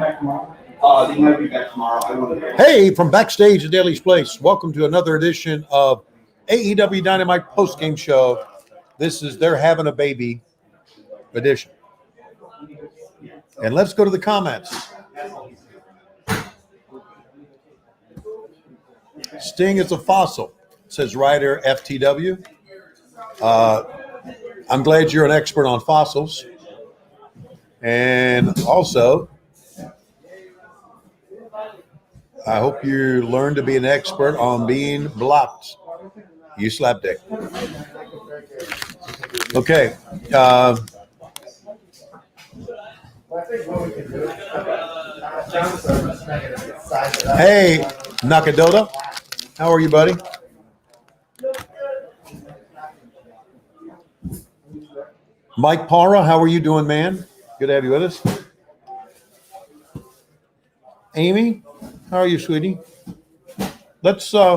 They might be back tomorrow. I wouldn't know. Hey, from backstage at Daly's Place, welcome to another edition of AEW Dynamite Post-Game Show. This is They're Having a Baby edition. And let's go to the comments. Sting is a fossil, says writer FTW. I'm glad you're an expert on fossils. And also, I hope you learn to be an expert on being blocked. You slapdick. Okay. Hey, Nakadota. How are you, buddy? Mike Parra, how are you doing, man? Good to have you with us. Amy, how are you, sweetie? Let's first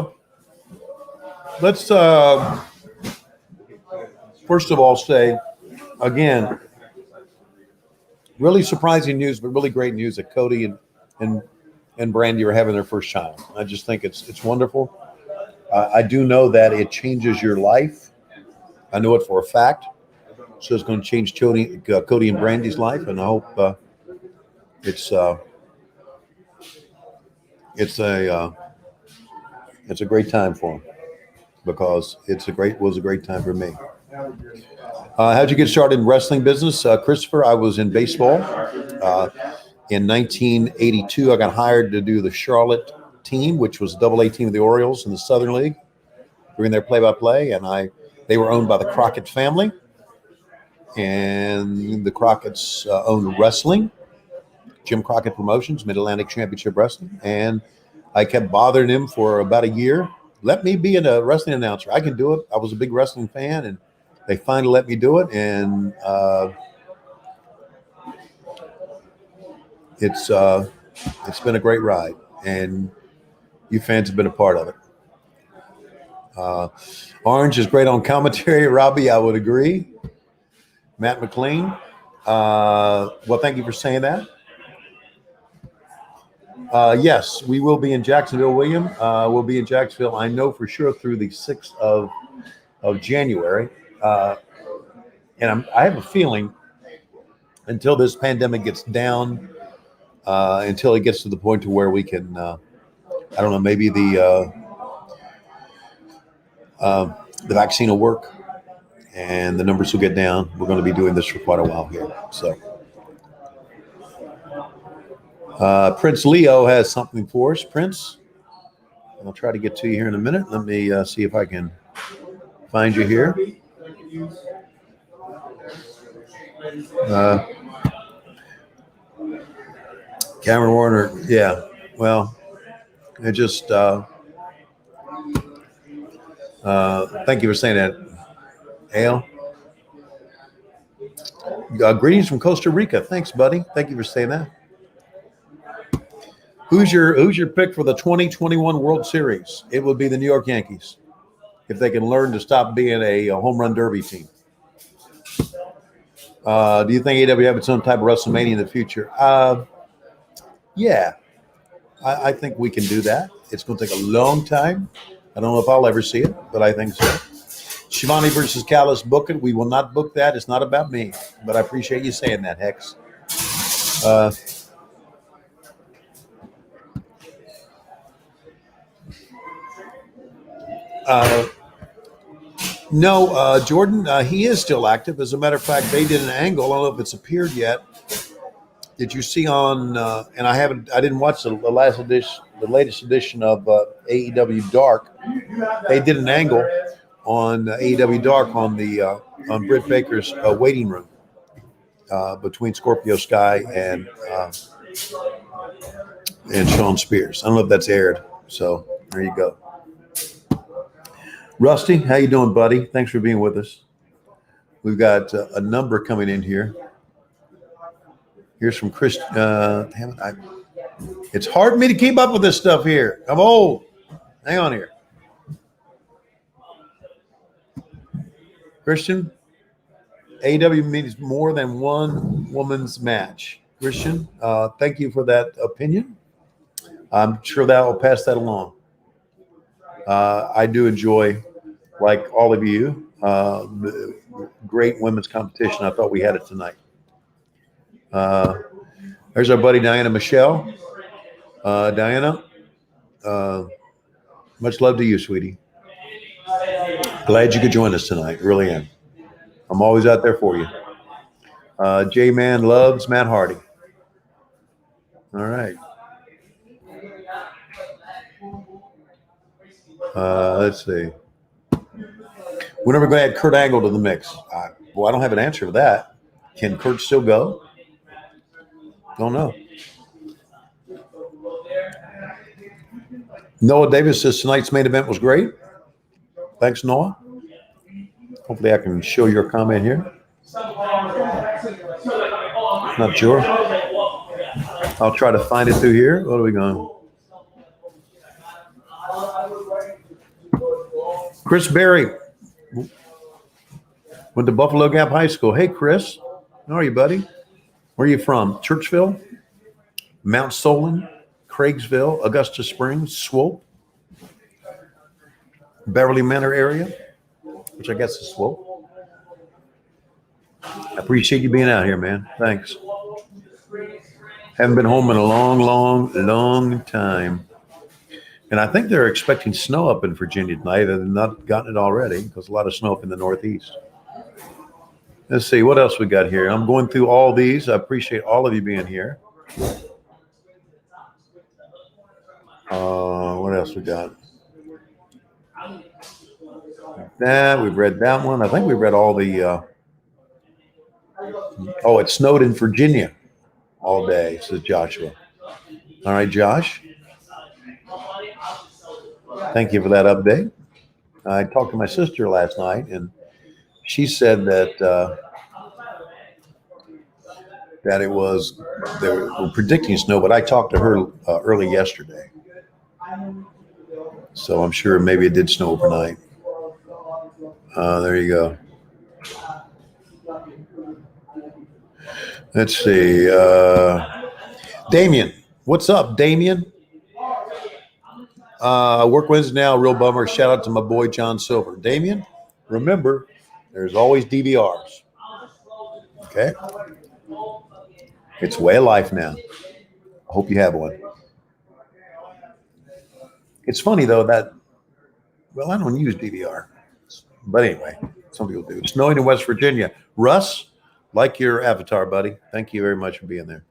of all say, again, really surprising news, but really great news that Cody and Brandy are having their first child. I just think it's wonderful. I do know that it changes your life. I know it for a fact. So it's going to change Cody and Brandy's life, and I hope it's a great time for them, because was a great time for me. How'd you get started in wrestling business, Christopher? I was in baseball. In 1982, I got hired to do the Charlotte team, which was AA team of the Orioles in the Southern League, doing their play-by-play, and they were owned by the Crockett family, and the Crockett's owned wrestling, Jim Crockett Promotions, Mid-Atlantic Championship Wrestling, and I kept bothering him for about a year. Let me be a wrestling announcer. I can do it. I was a big wrestling fan, and they finally let me do it, and it's been a great ride, and you fans have been a part of it. Orange is great on commentary. Robbie, I would agree. Matt McLean, well, thank you for saying that. Yes, we will be in Jacksonville, William. We'll be in Jacksonville, I know for sure, through the 6th of January. And I have a feeling until this pandemic gets down, until it gets to the point to where we can, I don't know, maybe the vaccine will work and the numbers will get down. We're going to be doing this for quite a while here. So Prince Leo has something for us. Prince, I'll try to get to you here in a minute. Let me see if I can find you here. Cameron Warner, yeah. Well, it just thank you for saying that, Ale. Greetings from Costa Rica. Thanks, buddy. Thank you for saying that. Who's your pick for the 2021 World Series? It would be the New York Yankees, if they can learn to stop being a home run derby team. Do you think AEW have some type of WrestleMania in the future? Yeah, I think we can do that. It's going to take a long time. I don't know if I'll ever see it, but I think so. Shivani versus Callis, book it. We will not book that. It's not about me, but I appreciate you saying that, Hex. No, Jordan, he is still active. As a matter of fact, they did an angle. I don't know if it's appeared yet. Did you see on? And I didn't watch the latest edition of AEW Dark. They did an angle on AEW Dark on Britt Baker's waiting room between Scorpio Sky and Sean Spears. I don't know if that's aired. So there you go. Rusty, how you doing, buddy? Thanks for being with us. We've got a number coming in here. Here's from Chris. It's hard for me to keep up with this stuff here. I'm old. Hang on here. Christian, AEW means more than one woman's match. Christian. Thank you for that opinion. I'm sure that will pass that along. I do enjoy, like all of you, the great women's competition. I thought we had it tonight. There's our buddy Diana Michelle. Diana, much love to you, sweetie. Glad you could join us tonight. Really am. I'm always out there for you. J-Man loves Matt Hardy. All right. Let's see. We're never going to add Kurt Angle to the mix. Well, I don't have an answer for that. Can Kurt still go? Don't know. Noah Davis says tonight's main event was great. Thanks, Noah. Hopefully I can show your comment here. Not sure. I'll try to find it through here. What are we going? Chris Berry went to Buffalo Gap High School. Hey, Chris. How are you, buddy? Where are you from? Churchville? Mount Solon? Craigsville? Augusta Springs? Swope? Beverly Manor area? Which I guess is Swope. I appreciate you being out here, man. Thanks. Haven't been home in a long time. And I think they're expecting snow up in Virginia tonight. They've not gotten it already because a lot of snow up in the Northeast. Let's see, what else we got here? I'm going through all these. I appreciate all of you being here. What else we got? That we've read that one. I think we read all the. It snowed in Virginia all day, says Joshua. All right, Josh. Thank you for that update. I talked to my sister last night, and she said that it was they were predicting snow, but I talked to her early yesterday, so I'm sure maybe it did snow overnight. There you go. Let's see. Damien, what's up, Damien? Work Wednesday now, real bummer. Shout out to my boy John Silver. Damien, remember, there's always DVRs. Okay? It's way of life now. I hope you have one. It's funny, though, that, well, I don't use DVR. But anyway, some people do. Snowing in West Virginia. Russ, like your avatar, buddy. Thank you very much for being there.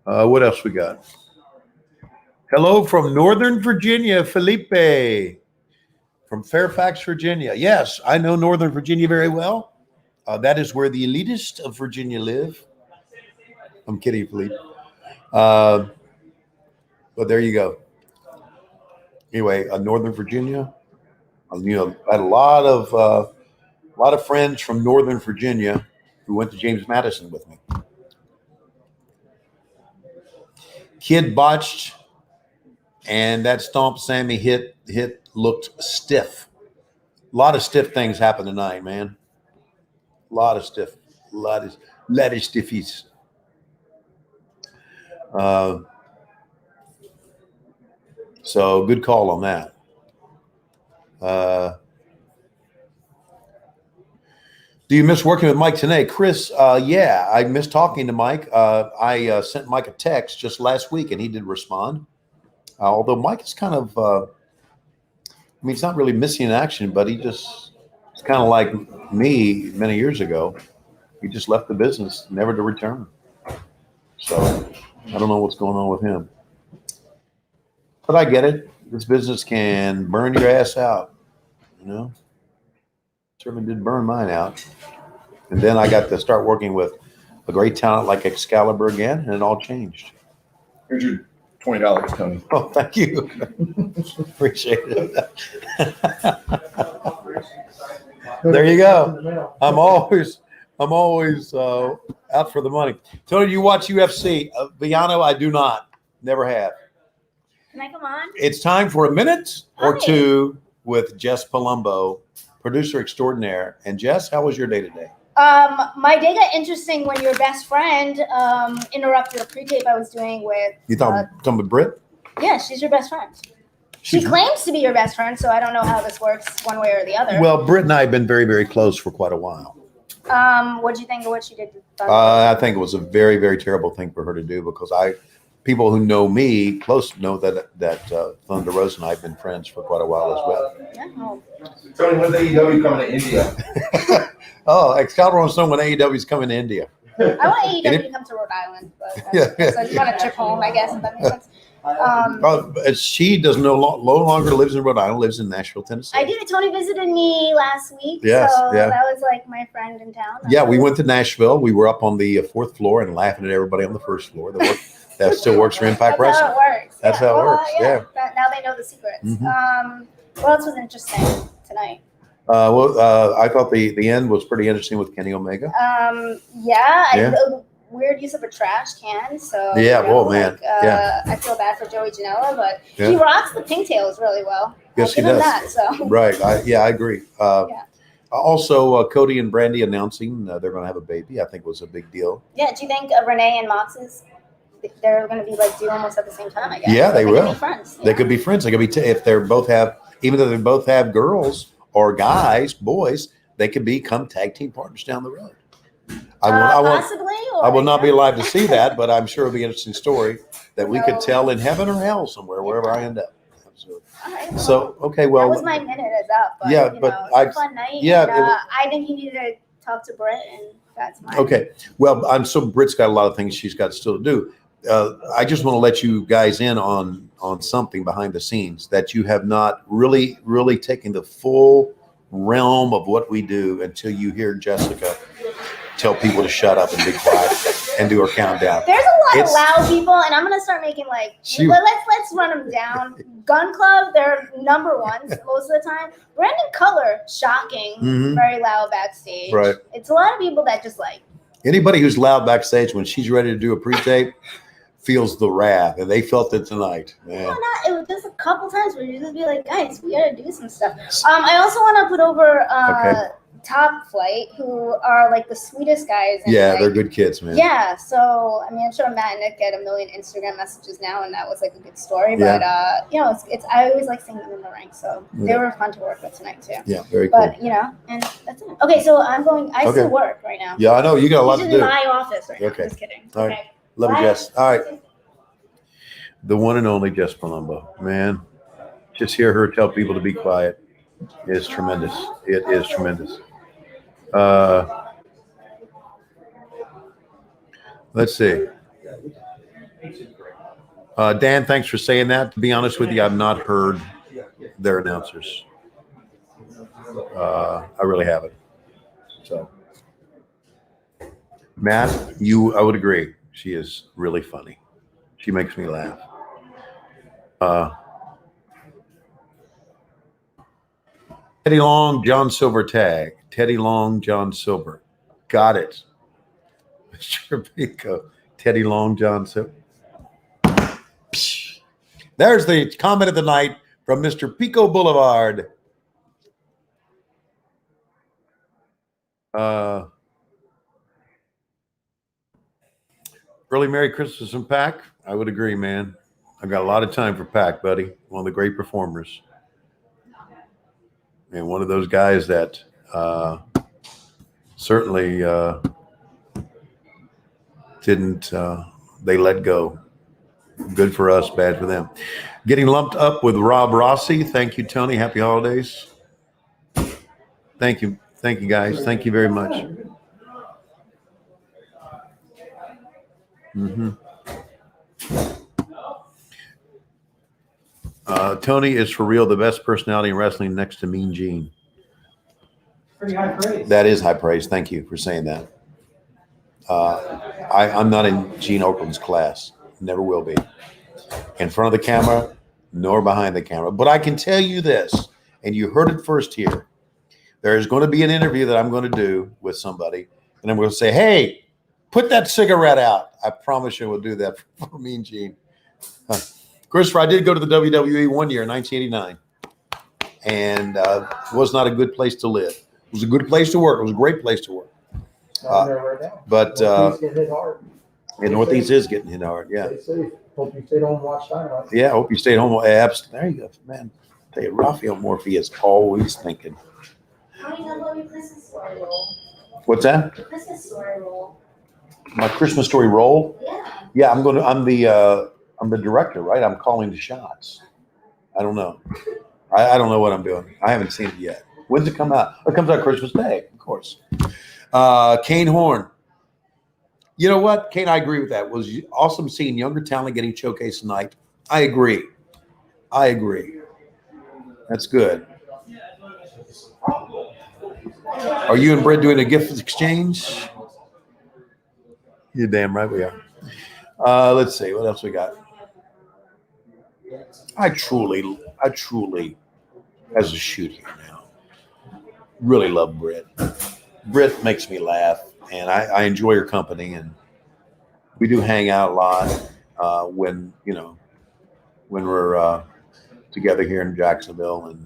What else we got? Hello from Northern Virginia, Felipe. From Fairfax, Virginia. Yes, I know Northern Virginia very well. That is where the elitist of Virginia live. I'm kidding, Felipe. But there you go. Anyway, Northern Virginia. I had a lot of friends from Northern Virginia who went to James Madison with me. Kid botched, and that stomp Sammy hit looked stiff. A lot of stiff things happened tonight, man. A lot of stiffies. So good call on that. Do you miss working with Mike tonight? Chris, yeah, I miss talking to Mike. I sent Mike a text just last week, and he did respond. Although Mike is kind of, he's not really missing in action, but it's kind of like me many years ago. He just left the business, never to return. So I don't know what's going on with him. But I get it. This business can burn your ass out, Certainly did burn mine out. And then I got to start working with a great talent like Excalibur again, and it all changed. Here's your $20, Tony. Oh, thank you. Appreciate it. There you go. I'm always out for the money. Tony, do you watch UFC? Viano, I do not. Never have. Can I come on? It's time for a minute or two with Jess Palumbo, producer extraordinaire. And Jess, how was your day today? My day got interesting when your best friend interrupted a pre-tape I was doing with. You thought talking with Britt? Yeah, she's your best friend. She claims to be your best friend, so I don't know how this works one way or the other. Well, Britt and I have been very, very close for quite a while. What do you think of what she did? I think it was a very, very terrible thing for her to do because people who know me close know that Thunder Rose and I have been friends for quite a while as well. Yeah. Tony, when's AEW coming to India? Oh, Excalibur wants to know when AEW is coming to India. I want AEW to come to Rhode Island, but so I just want to trip home, I guess, if that makes sense. She does no longer lives in Rhode Island, lives in Nashville, Tennessee. I did. Tony visited me last week, Yes, so yeah. that was like my friend in town. Yeah, we went to Nashville. We were up on the fourth floor and laughing at everybody on the first floor. That still works for Impact That's Wrestling. how it works. That's how it works, yeah. Now they know the secrets. Mhm. What else was interesting tonight? I thought the end was pretty interesting with Kenny Omega. Yeah. Weird use of a trash can. So Yeah, whoa, man. Yeah. I feel bad for Joey Janela, but Yeah. he rocks the pigtails really well. Yes, I'll he give him does. That, so. Right. I agree. Yeah. Also, Cody and Brandy announcing they're going to have a baby. I think was a big deal. Yeah. Do you think Renee and Mox's they're going to be like due almost at the same time? I guess. Yeah, they will. Could be friends. They could be friends. They could be if they're both have even though they both have girls or guys, boys, they could become tag team partners down the road. Possibly. I will not be alive to see that, but I'm sure it'll be an interesting story that we could tell in heaven or hell somewhere, wherever I end up. Absolutely. All right, So, okay, well. that was my minute is up. But, Yeah, you but know, it was a fun night. yeah, and, it was- I think you needed to talk to Britt, and that's mine. Okay. Well, Britt's got a lot of things she's got still to do. I just want to let you guys in on something behind the scenes that you have not really, really taken the full realm of what we do until you hear Jessica tell people to shut up and be quiet and do her countdown. There's a lot of loud people, and I'm gonna start making let's run them down. Gun Club, they're number ones most of the time. Brandon Cutler, shocking, very loud backstage. Right. It's a lot of people that just like anybody who's loud backstage when she's ready to do a pre-tape feels the wrath, and they felt it tonight. Man. Well, it was just a couple times where you just be like, guys, we gotta do some stuff. I also want to put over Top Flight, who are like the sweetest guys. And, yeah, they're good kids, man. Yeah, so I mean, I'm sure Matt and Nick get a million Instagram messages now, and that was like a good story. But you know, it's I always like seeing them in the ring, so they were fun to work with tonight too. Yeah, very cool. But you know, and that's it. Okay, so I'm going. I still work right now. Yeah, I know you got a lot to This do. is my office right now. Okay. Just kidding. All right. Okay. Love you, Bye. Jess. All right. The one and only Jess Palumbo. Man, just hear her tell people to be quiet is tremendous. It is tremendous. Let's see. Dan, thanks for saying that. To be honest with you, I've not heard their announcers. I really haven't. So, Matt, I would agree. She is really funny. She makes me laugh. Teddy Long, John Silver tag. Teddy Long, John Silver. Got it. Mr. Pico. Teddy Long, John Silver. There's the comment of the night from Mr. Pico Boulevard. Early Merry Christmas and Pac. I would agree, man. I've got a lot of time for Pac, buddy. One of the great performers. And one of those guys that certainly didn't, they let go. Good for us, bad for them. Getting lumped up with Rob Rossi. Thank you, Tony. Happy holidays. Thank you. Thank you, guys. Thank you very much. Tony is for real the best personality in wrestling next to Mean Gene. Pretty high praise. That is high praise. Thank you for saying that. I'm not in Gene Okerlund's class. Never will be. In front of the camera, nor behind the camera. But I can tell you this, and you heard it first here. There is going to be an interview that I'm going to do with somebody, and I'm going to say, hey, put that cigarette out. I promise you we'll do that for Mean Gene. Christopher, I did go to the WWE one year in 1989, and it was not a good place to live. It was a good place to work. It was a great place to work. Down there right now. But Northeast getting hit hard. the Northeast is getting hit hard. Yeah. Stay safe. Hope you stayed home and watched Dynamite. Yeah. I hope you stayed home. Abs. There you go, man. I tell you, Raphael Morphy is always thinking. How do you know about your Christmas story roll? What's that? Your Christmas story roll. My Christmas story role? Yeah. Yeah, I'm the director, right? I'm calling the shots. I don't know. I don't know what I'm doing. I haven't seen it yet. When's it come out? It comes out Christmas Day, of course. Kane Horn. You know what, Kane? I agree with that. It was awesome seeing younger talent getting showcased tonight. I agree. That's good. Are you and Brett doing a gift exchange? You're damn right we are. Let's see what else we got. I truly, as a shoot here now, really love Britt. Britt makes me laugh, and I enjoy her company, and we do hang out a lot when we're together here in Jacksonville, and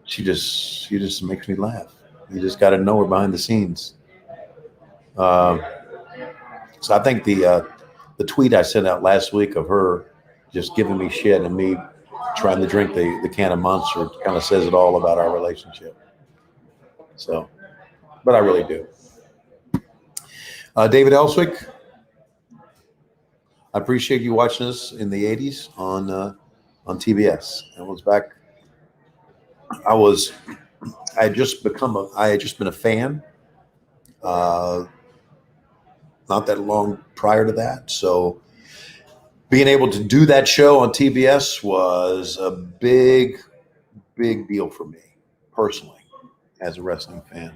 she just makes me laugh. You just got to know her behind the scenes. So I think the tweet I sent out last week of her just giving me shit and me trying to drink the can of Monster kind of says it all about our relationship. So, but I really do. David Elswick, I appreciate you watching us in the 80s on TBS. I was back. I had just been a fan. Not that long prior to that. So being able to do that show on TBS was a big, big deal for me personally as a wrestling fan.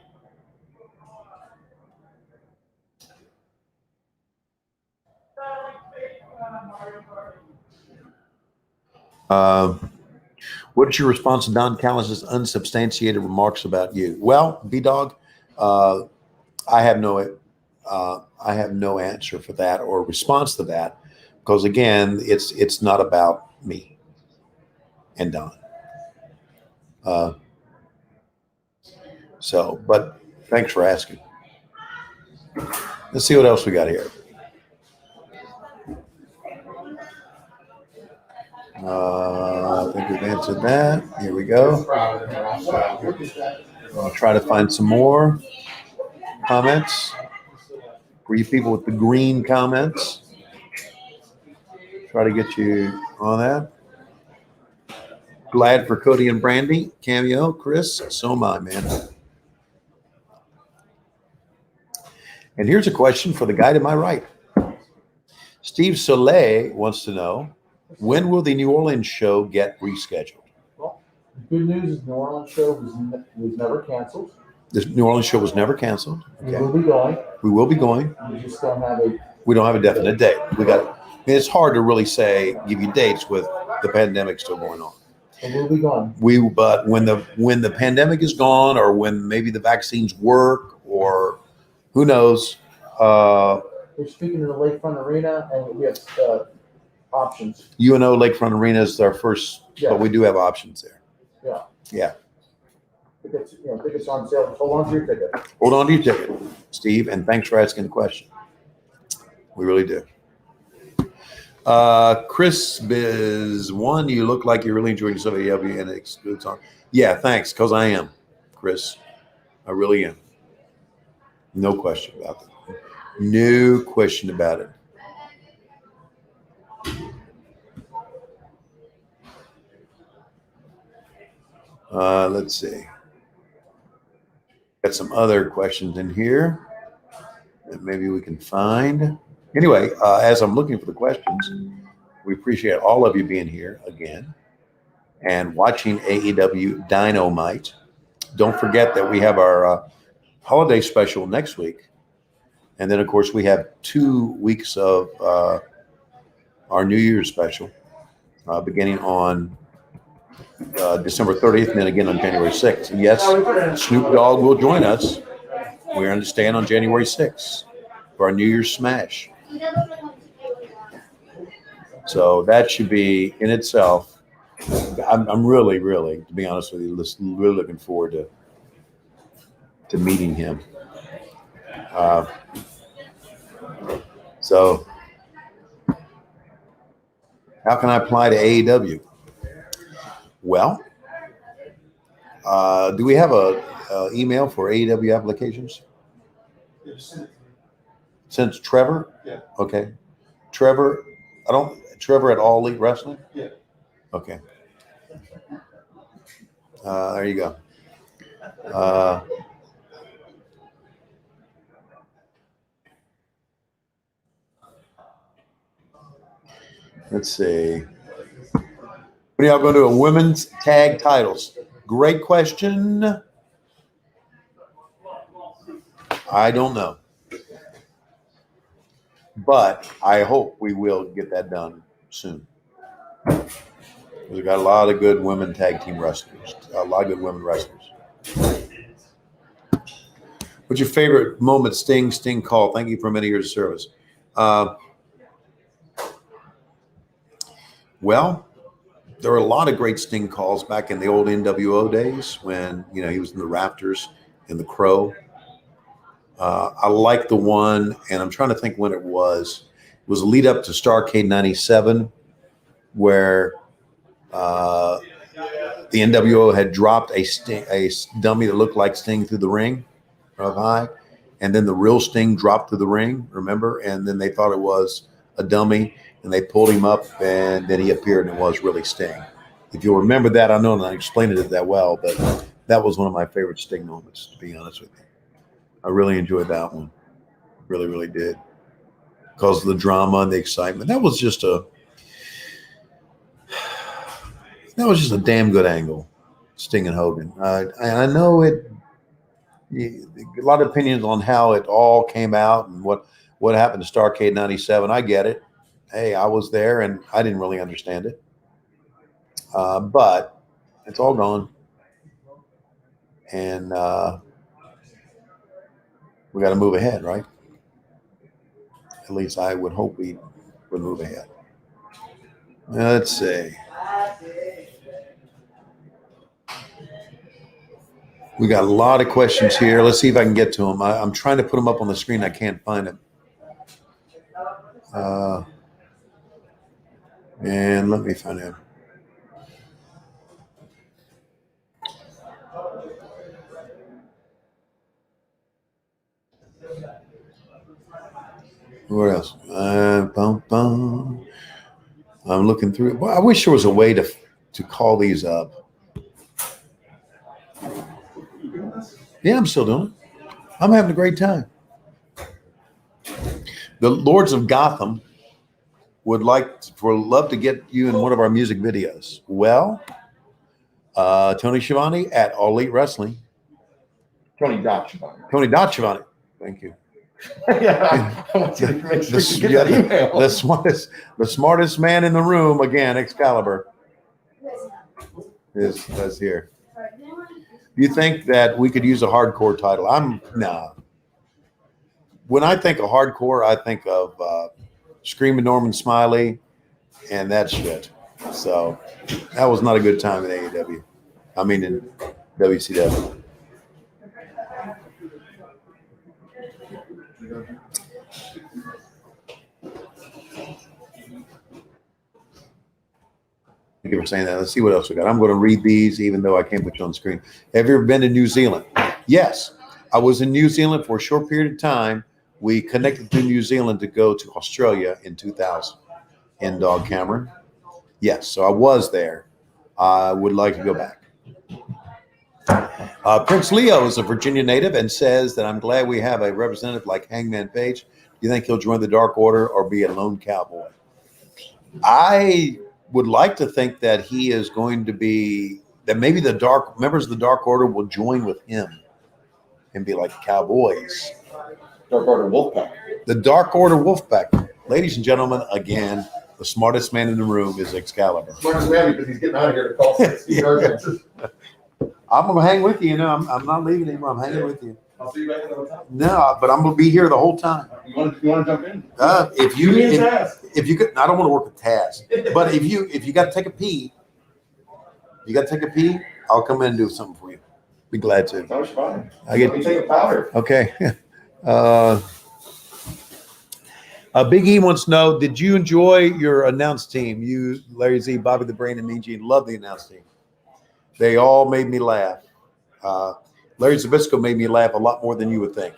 What's your response to Don Callis' unsubstantiated remarks about you? Well, B-Dog, I have no answer for that or response to that because again, it's not about me and Don. But thanks for asking. Let's see what else we got here. I think we've answered that. Here we go. I'll try to find some more comments for you people with the green comments. Try to get you on that. Glad for Cody and Brandy. Cameo, Chris. So am I, man. And here's a question for the guy to my right. Steve Soleil wants to know, when will the New Orleans show get rescheduled? Well, the good news is New Orleans show was never canceled. The New Orleans show was never canceled. Okay. We will be going. We will be going. We just don't have a. We don't have a definite date. It's hard to really give you dates with the pandemic still going on. And we'll be going. But when the pandemic is gone, or when maybe the vaccines work, or who knows. We're speaking to the Lakefront Arena, and we have options. UNO Lakefront Arena is our first, Yeah. but we do have options there. Yeah. Yeah. Tickets on sale. Hold on to your ticket. Hold on to your ticket, Steve, and thanks for asking the question. We really do. Chris Biz, one, you look like you're really enjoying yourself at AEW and it excludes on. Yeah, thanks, because I am, Chris. I really am. No question about that. No question about it. Let's see. Got some other questions in here that maybe we can find. Anyway, as I'm looking for the questions, we appreciate all of you being here again and watching AEW Dynamite. Don't forget that we have our holiday special next week. And then, of course, we have 2 weeks of our New Year's special beginning on December 30th and then again on January 6th. And yes, Snoop Dogg will join us. We understand on January 6th for our New Year's Smash. So that should be in itself. I'm really, to be honest with you, really looking forward to meeting him. So, how can I apply to AEW? Well, do we have a email for AEW applications? Since Trevor? Yeah. Okay. Trevor at All Elite Wrestling? Yeah. Okay. There you go. Let's see. What are y'all going to do? Women's tag titles. Great question. I don't know. But I hope we will get that done soon. We've got a lot of good women tag team wrestlers. A lot of good women wrestlers. What's your favorite moment? Sting call. Thank you for many years of service. Well, there were a lot of great Sting calls back in the old NWO days when he was in the Raptors and the Crow. I like the one, and I'm trying to think when it was. It was a lead up to Starrcade '97, where the NWO had dropped a dummy that looked like Sting through the ring up high, and then the real Sting dropped through the ring, remember? And then they thought it was a dummy, and they pulled him up, and then he appeared, and it was really Sting. If you'll remember that, I know I explained it that well, but that was one of my favorite Sting moments, to be honest with you. I really enjoyed that one. Really, really did. Because of the drama and the excitement. That was just a damn good angle, Sting and Hogan. I know a lot of opinions on how it all came out and what happened to Starrcade '97. I get it. Hey, I was there and I didn't really understand it. But it's all gone. And we got to move ahead, right? At least I would hope we would move ahead. Let's see. We got a lot of questions here. Let's see if I can get to them. I'm trying to put them up on the screen. I can't find them. And let me find out. What else? I'm looking through it. Well, I wish there was a way to call these up. Yeah, I'm still doing it. I'm having a great time. The Lords of Gotham would love to get you in one of our music videos. Well, Tony Schiavone at All Elite Wrestling. Tony Schiavone. Tony Schiavone. Thank you. Yeah, I want you to make sure you get that email. The smartest man in the room, again, Excalibur, is here. Do you think that we could use a hardcore title? No. When I think of hardcore, I think of Screaming Norman Smiley and that shit. So that was not a good time in AEW. I mean, in WCW. Thank you for saying that. Let's see what else we got. I'm going to read these, even though I can't put you on the screen. Have you ever been to New Zealand? Yes. I was in New Zealand for a short period of time. We connected to New Zealand to go to Australia in 2000 in Dog Cameron. Yes, so I was there. I would like to go back. Prince Leo is a Virginia native and says that I'm glad we have a representative like Hangman Page. Do you think he'll join the Dark Order or be a lone cowboy? I would like to think that he is going to be, that maybe the members of the Dark Order will join with him and be like cowboys. Dark Order Wolfpack. The Dark Order Wolfpack. Ladies and gentlemen, again, the smartest man in the room is Excalibur. Smartest man because he's getting out of here to call 60 urgencies. I'm going to hang with you. I'm not leaving anymore. I'm hanging with you. I'll see you back in the hotel. No, but I'm going to be here the whole time. You want to jump in? If you could, I don't want to work with Taz, but if you got to take a pee, I'll come in and do something for you. Be glad to. That was fine. I get Let me take a powder. okay. Big E wants to know, did you enjoy your announced team? You, Larry Z, Bobby the Brain, and Mean Gene, love the announced team. They all made me laugh. Larry Zabisco made me laugh a lot more than you would think.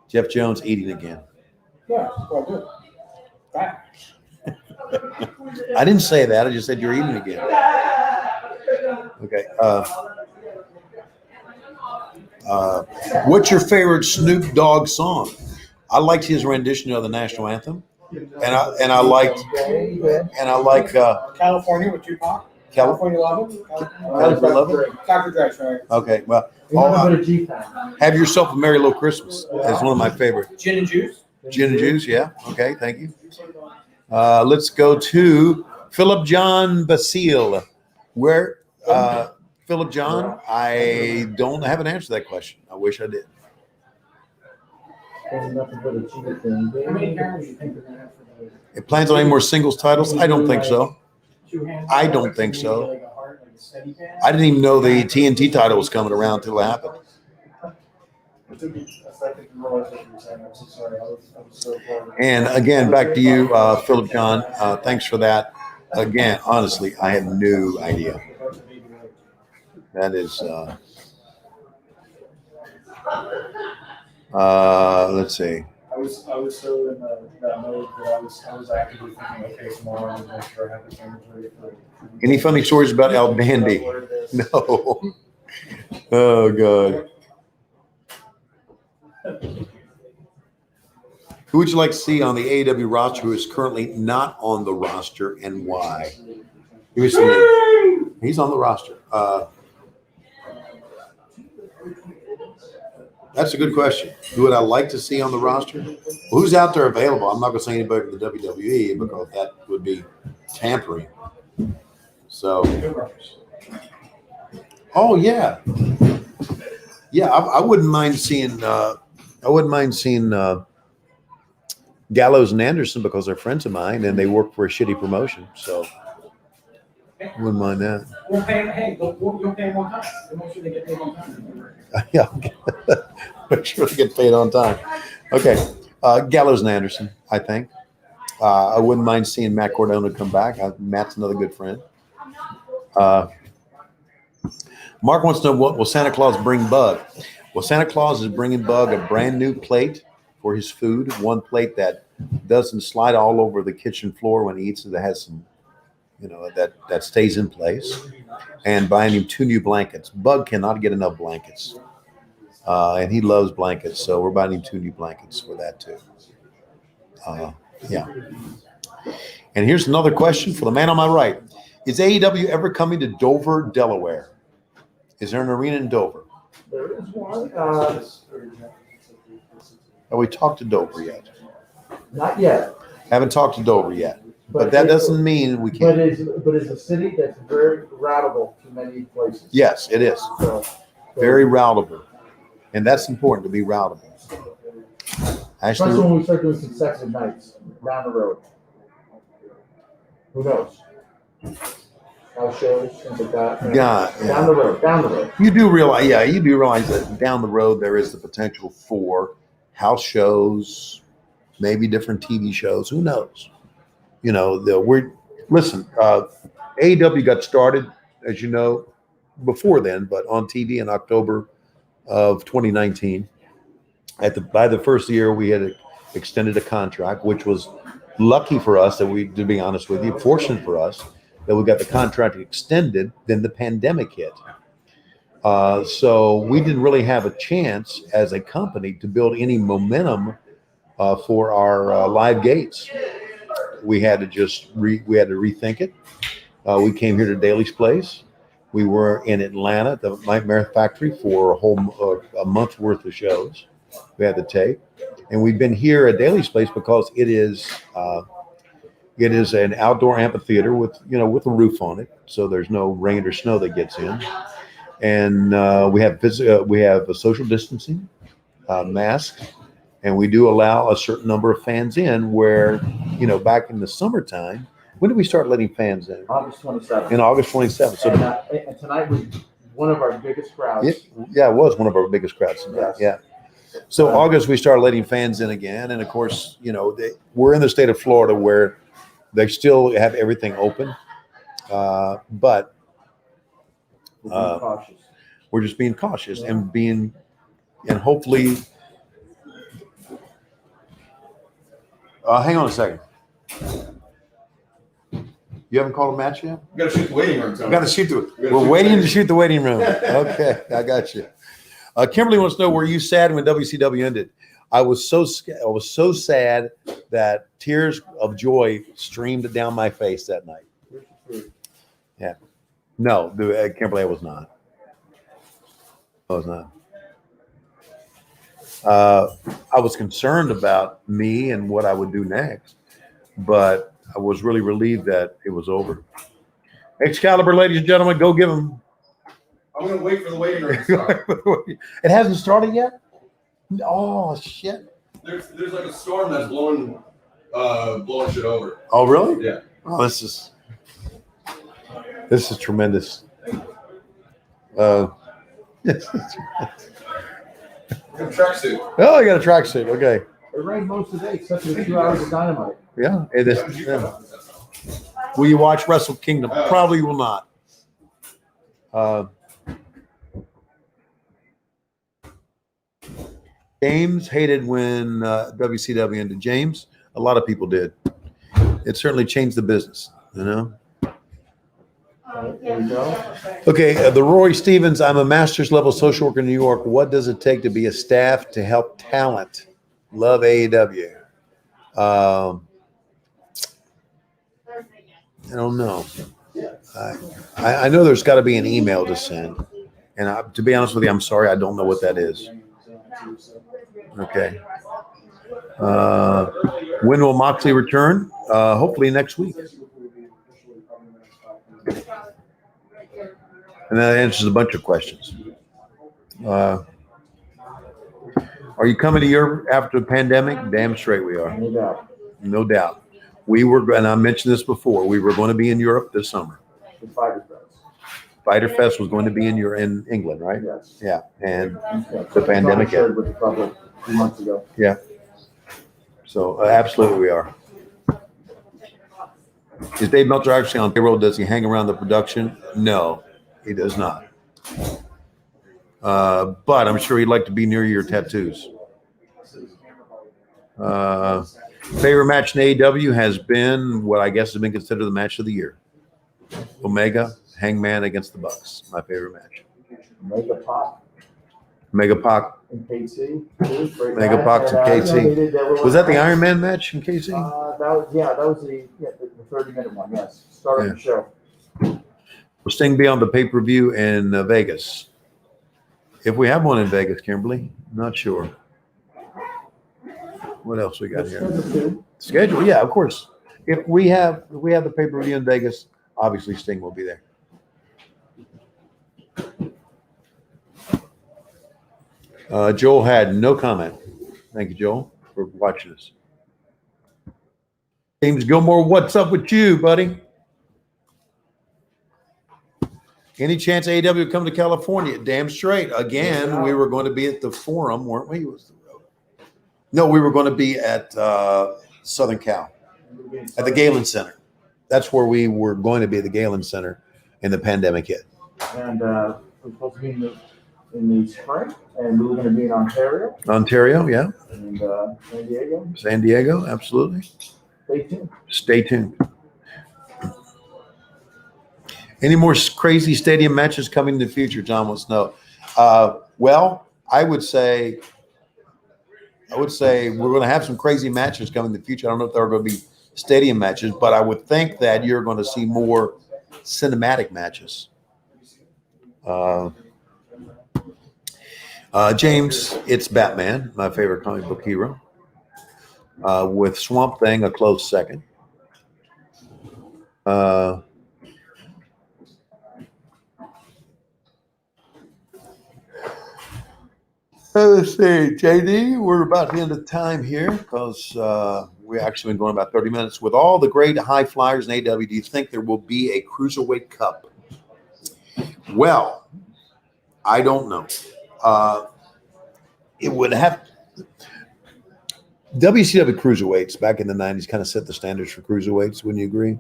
Jeff Jones eating again. Yeah, well, good. Back. I didn't say that. I just said you're eating again. Okay. What's your favorite Snoop Dogg song? I liked his rendition of the national anthem, and I like California with Tupac. California. California Love It. Dr. Dre, sorry. Okay, well, Have Yourself a Merry Little Christmas is one of my favorite. Gin and juice. Gin and juice, yeah. Okay, thank you. Let's go to Philip John Basile. Where, Philip John? I don't have an answer to that question. I wish I did. It plans on any more singles titles? I don't think so. I don't think so. I didn't even know the TNT title was coming around until it happened. And again, back to you, Philip John. Thanks for that. Again, honestly, I had no idea. That is, let's see. I was so in that mode that I was actively thinking, okay, tomorrow I'm gonna make sure I have the cameras ready for. Any funny stories about Al Bandy? No. Oh God. Who would you like to see on the AEW roster who is currently not on the roster, and why? He's on the roster. That's a good question. Who would I like to see on the roster? Well, who's out there available? I'm not going to say anybody from the WWE because that would be tampering. So, oh yeah, yeah. I wouldn't mind seeing. Gallows and Anderson because they're friends of mine and they work for a shitty promotion. So, wouldn't mind that. We'll pay them. Hey, you'll pay them on time. We'll make sure they get paid on time. Yeah. Make sure they get paid on time. Okay. Gallows and Anderson, I think. I wouldn't mind seeing Matt Cardona come back. Matt's another good friend. Mark wants to know, what will Santa Claus bring Bug? Well, Santa Claus is bringing Bug a brand new plate for his food. One plate that doesn't slide all over the kitchen floor when he eats it. That has some, that stays in place. And buying him 2 new blankets. Bug cannot get enough blankets. And he loves blankets, so we're buying him 2 new blankets for that too. Yeah. And here's another question for the man on my right. Is AEW ever coming to Dover, Delaware? Is there an arena in Dover? There is one. Have we talked to Dover yet? Not yet. Haven't talked to Dover yet. But that doesn't mean we can't. But it's a city that's very routable to many places. Yes, it is. So Very routable. And that's important, to be routable. especially Actually, when we start doing successive nights down the road. Who knows? House shows, things like that. Yeah. Down the road. you do realize that down the road there is the potential for house shows, maybe different TV shows. Who knows? AEW got started, as you know, before then, but on TV in October of 2019. By the first year, we had extended a contract, which was lucky for us to be honest with you, fortunate for us that we got the contract extended. Then the pandemic hit. So we didn't really have a chance as a company to build any momentum for our live gates. We had to rethink it. We came here to Daly's Place. We were in Atlanta at the Nightmare Factory for a month's worth of shows. We had to tape, and we've been here at Daly's Place because it is an outdoor amphitheater with a roof on it, so there's no rain or snow that gets in, and we have a social distancing, masks, and we do allow a certain number of fans in. Where back in the summertime, when did we start letting fans in? August 27th. In August 27th. So and tonight was one of our biggest crowds. It was one of our biggest crowds tonight. Yes. Yeah. So August, we started letting fans in again. And of course, we're in the state of Florida where they still have everything open. But We're being cautious. we're just being cautious and hopefully, hang on a second. You haven't called a match yet? We gotta shoot the waiting room, Tony. We got to shoot gotta we're shoot waiting the to shoot the waiting room. Okay, I got you. Kimberly wants to know, were you sad when WCW ended? I was so sad that tears of joy streamed down my face that night. Yeah. No, Kimberly, I was not. I was not. I was concerned about me and what I would do next, but I was really relieved that it was over. Excalibur, ladies and gentlemen, go give them. I'm gonna wait for the waiting room to start. It hasn't started yet? Oh, shit. There's like a storm that's blowing shit over. Oh, really? Yeah. Oh, this is tremendous. Got a tracksuit. Oh, I got a tracksuit. Okay. It rained most of the day, except for the 2 hours of Dynamite. Yeah, it is. Yeah. Will you watch Wrestle Kingdom? Probably will not. James hated when WCW ended. James, a lot of people did. It certainly changed the business, There you go. Okay, the Roy Stevens, I'm a master's level social worker in New York. What does it take to be a staff to help talent? Love AEW. I don't know. I know there's got to be an email to send. And to be honest with you, I'm sorry, I don't know what that is. Okay. When will Moxley return? Hopefully next week. And that answers a bunch of questions. Are you coming to Europe after the pandemic? Damn straight we are. No doubt. No doubt. We were, and I mentioned this before, we were going to be in Europe this summer. The Fighter Fest. Fighter Fest was going to be in England, right? Yes. Yeah. And Yeah, the pandemic hit. shared with the public 2 months ago. Yeah. So absolutely we are. Is Dave Meltzer actually on payroll? Does he hang around the production? No, he does not. But I'm sure he'd like to be near your tattoos. Favorite match in AEW has been what I guess has been considered the match of the year. Omega, Hangman against the Bucks. My favorite match. Mega Pop Mega Pac. and KC. Mega Pac and KC. Was that the Iron Man match in KC? That was the 30-minute one, yes. Starting the show. Will Sting be on the pay-per-view in Vegas? If we have one in Vegas, Kimberly, not sure. What else we got here? Schedule, yeah, of course. If we have the pay-per-view in Vegas, obviously Sting will be there. Joel had no comment. Thank you, Joel, for watching us. James Gilmore, what's up with you, buddy? Any chance AEW would come to California? Damn straight. Again, we were going to be at the Forum, weren't we? No, we were going to be at Southern Cal, at the Galen Center. That's where we were going to be, at the Galen Center, and the pandemic hit. And we're supposed to be in the spring, and we were going to be in Ontario. Ontario, yeah. And San Diego. San Diego, absolutely. Stay tuned. Stay tuned. Any more crazy stadium matches coming in the future? John wants to know. Well, I would say we're going to have some crazy matches coming in the future. I don't know if there are going to be stadium matches, but I would think that you're going to see more cinematic matches. James, it's Batman, my favorite comic book hero. With Swamp Thing, a close second. Let's see, JD, we're about the end of time here because we actually been going about 30 minutes. With all the great high flyers in AEW, do you think there will be a Cruiserweight Cup? Well, I don't know. It would have WCW cruiserweights back in the 90s kind of set the standards for cruiserweights. Wouldn't you agree?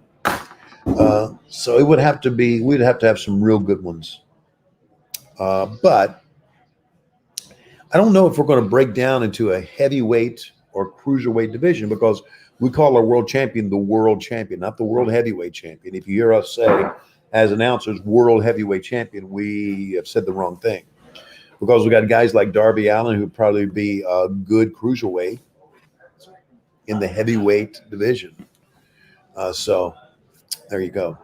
So it would have to be, we'd have to have some real good ones. But I don't know if we're going to break down into a heavyweight or cruiserweight division, because we call our world champion the world champion, not the world heavyweight champion. If you hear us say as announcers world heavyweight champion, we have said the wrong thing, because we got guys like Darby Allin who'd probably be a good cruiserweight in the heavyweight division. So there you go.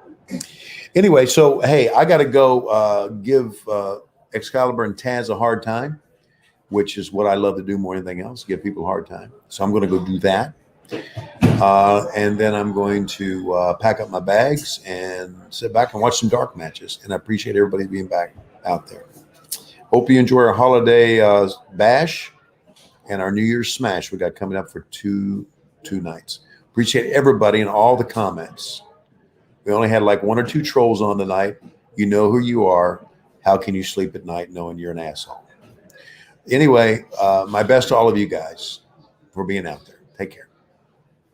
Anyway, so hey, I got to go give Excalibur and Taz a hard time, which is what I love to do more than anything else, give people a hard time. So I'm going to go do that. And then I'm going to pack up my bags and sit back and watch some dark matches. And I appreciate everybody being back out there. Hope you enjoy our holiday bash and our New Year's smash we got coming up for two nights. Appreciate everybody and all the comments. We only had like 1 or 2 trolls on tonight. You know who you are. How can you sleep at night knowing you're an asshole? Anyway, my best to all of you guys for being out there. Take care.